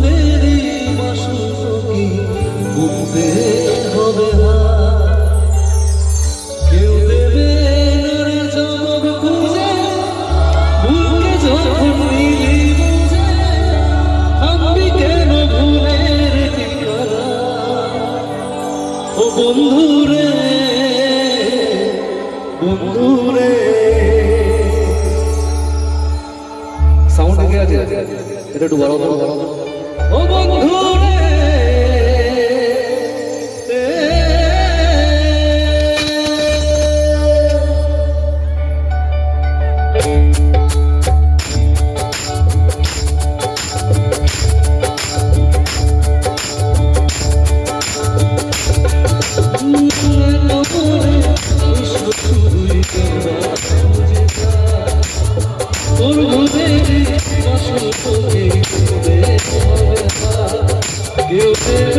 ফুলেরই বাসন্তী বুঝতে হবে কেউ দেবে নারে চমক খুঁজে বুকে যখন নিলি বুঝে থামবি কেন ভুলের ঠিকানা ও বন্ধুরে বন্ধুরে সাউন্ড আগে আছে এটা একটু বড় বড় ও বন্ধুরে You